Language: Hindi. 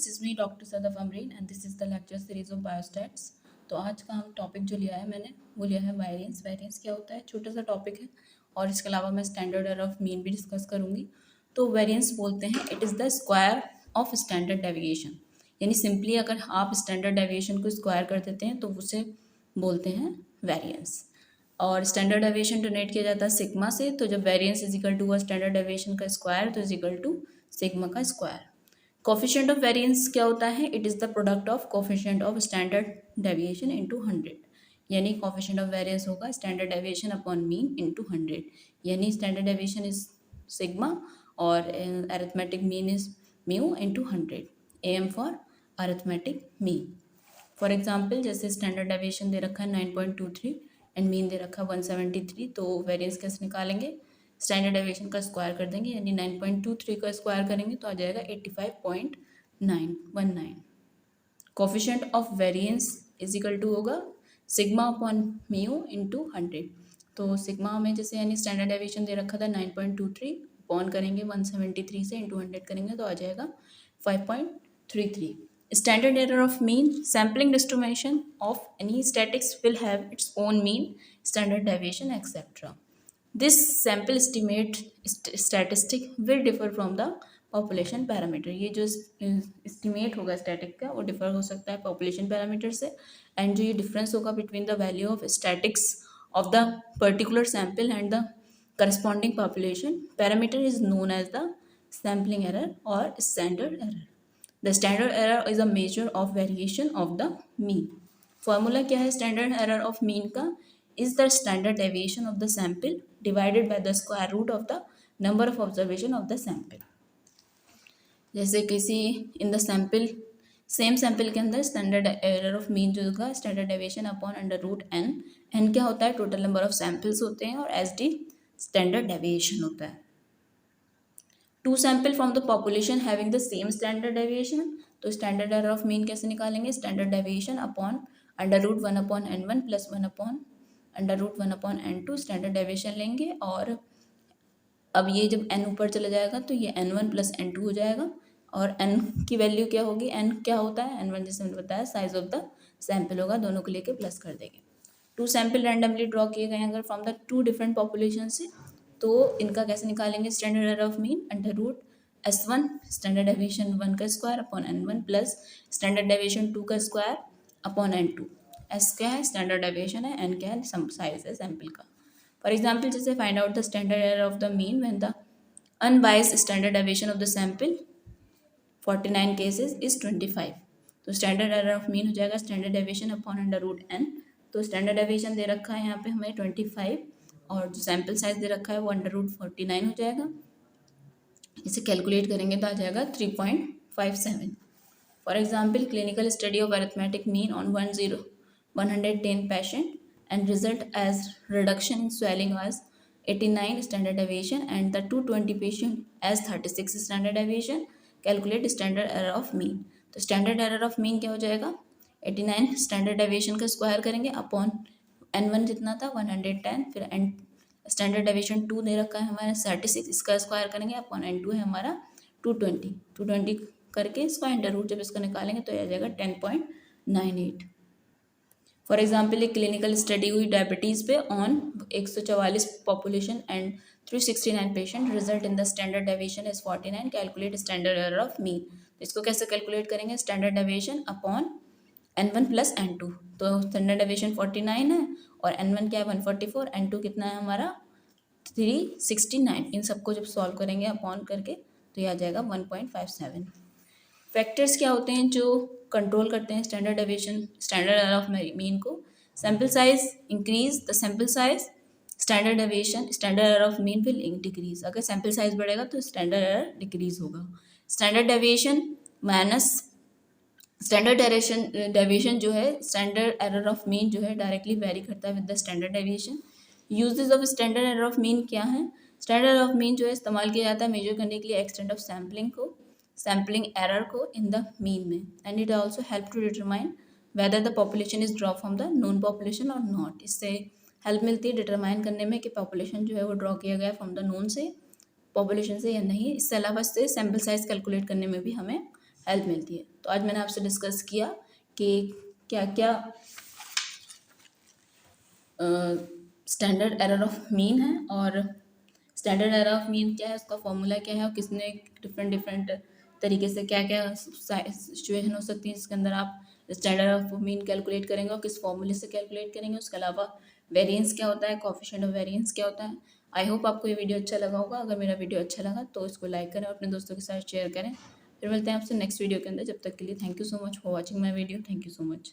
this is me Dr. Sadaf Amreen and this is the lecture series of biostats। तो आज का हम टॉपिक जो लिया है मैंने वो लिया है वेरिएंस। वेरिएंस क्या होता है, छोटा सा टॉपिक है और इसके अलावा मैं स्टैंडर्ड एरर ऑफ मीन भी डिस्कस करूँगी। तो वेरिएंस बोलते हैं it is the square of standard deviation, यानी सिंपली अगर आप स्टैंडर्ड डेविएशन को स्क्वायर कर देते हैं तो उसे बोलते हैं वेरिएंस। और स्टैंडर्ड डेविएशन डोनेट किया जाता है सिग्मा से, तो जब variance is equal to standard deviation का स्क्वायर तो इज इक्वल टू सिग्मा का स्क्वायर। कोफिशिएंट ऑफ वेरिएंस क्या होता है, it is the product of coefficient of standard deviation into 100, यानी कोफिशिएंट ऑफ वेरिएंस होगा standard deviation upon mean into 100, यानी स्टैंडर्ड डेविएशन इज सिग्मा और arithmetic mean is mu into 100, M for arithmetic mean. For example जैसे स्टैंडर्ड डेविएशन दे रखा है 9.23 एंड मीन दे रखा है 173, तो वेरिएंस कैसे निकालेंगे, स्टैंडर्ड डेविएशन का स्क्वायर कर देंगे, यानी 9.23 का स्क्वायर करेंगे तो आ जाएगा 85.919। Coefficient of variance is equal to होगा सिग्मा अपॉन म्यू इनटू 100। तो सिग्मा में जैसे यानी स्टैंडर्ड डेविएशन दे रखा था 9.23 अपॉन करेंगे 173 से इंटू 100 करेंगे तो आ जाएगा 5.33। Standard error of mean, sampling distribution of any statics will have its own mean, standard deviation, etc. This sample estimate statistic will differ from the population parameter। ये जो estimate होगा static का वो differ हो सकता है population parameter से, and जो ये difference होगा between the value of statics of the particular sample and the corresponding population parameter is known as the sampling error or standard error। The standard error is a measure of variation of the mean। Formula क्या है स्टैंडर्ड एरर ऑफ मीन का, is the standard deviation of the sample divided by the square root of the number of observation of the sample. जैसे किसी in the sample same sample के अंदर स्टैंडर्ड एरर ऑफ मीन जो होगा standard deviation upon under root N, N क्या होता है टोटल नंबर ऑफ सैंपल्स होते हैं और एस डी स्टैंडर्ड डेविएशन होता है। Two sample from the population having the same standard deviation, तो स्टैंडर्ड एरर ऑफ मीन कैसे निकालेंगे, standard deviation upon under root 1 upon n1 plus 1 upon under root 1 upon n2 standard deviation लेंगे। और अब ये जब n ऊपर चला जाएगा तो ये n1 प्लस n2 हो जाएगा और n की वैल्यू क्या होगी, n क्या होता है n1 जैसे मैंने बताया साइज ऑफ द सैंपल होगा, दोनों को लेके प्लस कर देंगे। टू सैंपल रैंडमली ड्रॉ किए गए अगर from the two different population से, तो इनका कैसे निकालेंगे standard error of mean under root S1 standard deviation 1 का square upon n1 plus standard deviation 2 का स्क्वायर अपॉन n2। S क्या है स्टैंडर्ड डेविएशन है, n क्या है साइज है सैंपल का। फॉर एग्जांपल जैसे find out the standard error of the mean when the unbiased standard deviation of the sample 49 cases is 25, तो स्टैंडर्ड एरर ऑफ मीन हो जाएगा standard deviation upon under root n। तो स्टैंडर्ड डेविएशन दे रखा है यहाँ पे हमें 25 और जो सैंपल साइज दे रखा है वो अंडर रूट 49 हो जाएगा। इसे कैलकुलेट करेंगे तो आ जाएगा 3.57। For example clinical study of arithmetic mean on 110 patient and result as reduction in swelling was 89 standard deviation and the 220 patient as 36 standard deviation. Calculate standard error of mean, तो स्टैंडर्ड एरर ऑफ मीन क्या हो जाएगा 89 स्टैंडर्ड डेविएशन का स्क्वायर करेंगे अपॉन n1 जितना था 110, फिर n स्टैंडर्ड डेविएशन 2 दे रखा है हमारा 36, इसका स्क्वायर करेंगे अपॉन n2 है हमारा 220 करके इसका अंडर रूट जब इसका निकालेंगे तो आ जाएगा 10.98। फॉर एग्जांपल एक क्लिनिकल स्टडी हुई डायबिटीज़ पे on 144 population and 369 patient, result in the standard deviation is 49। Calculate standard error of mean, इसको कैसे कैलकुलेट करेंगे standard deviation upon n1 plus n2, तो स्टैंडर्ड डेविएशन 49 है और n1 क्या है 144, n2 कितना है हमारा 369। इन सबको जब सॉल्व करेंगे अपॉन करके तो ये आ जाएगा 1.57। फैक्टर्स क्या होते हैं जो कंट्रोल करते हैं standard deviation standard error of mean को, sample size increase the sample size standard deviation standard error of mean will decrease, अगर सैंपल साइज बढ़ेगा तो स्टैंडर्ड एरर डिक्रीज होगा। Standard deviation minus standard deviation जो है स्टैंडर्ड एरर ऑफ मीन जो है डायरेक्टली वेरी करता है with the standard deviation. Uses of standard error of mean क्या है, स्टैंडर्ड एरर ऑफ मीन जो है इस्तेमाल किया जाता है मेजर करने के लिए एक्सटेंट ऑफ सैम्पलिंग एरर को इन द मीन में, and it also help to determine whether the population is draw from the known population और नॉट। इससे हेल्प मिलती है डिटरमाइन करने में कि पॉपुलेशन जो है वो ड्रॉ किया गया फ्रॉम द नोन से पॉपुलेशन से या नहीं। इससे अलावा इससे सैम्पल साइज कैलकुलेट करने में भी हमें हेल्प मिलती है। तो आज मैंने आपसे डिस्कस किया कि क्या क्या स्टैंडर्ड एरर ऑफ मीन है, और स्टैंडर्ड एरर ऑफ मीन क्या है, उसका फॉर्मूला क्या है, और किसने डिफरेंट डिफरेंट तरीके से क्या क्या सिचुएशन हो सकती है जिसके अंदर आप स्टैंडर्ड ऑफ मीन कैलकुलेट करेंगे और किस फॉर्मूले से कैलकुलेट करेंगे। उसके अलावा वेरिएंस क्या होता है, कोएफिशिएंट ऑफ वेरिएंस क्या होता है। आई होप आपको ये वीडियो अच्छा लगा होगा। अगर मेरा वीडियो अच्छा लगा तो इसको लाइक करें और अपने दोस्तों के साथ शेयर करें। फिर मिलते हैं आपसे नेक्स्ट वीडियो के अंदर। जब तक के लिए thank you so much for watching my video. Thank you so much.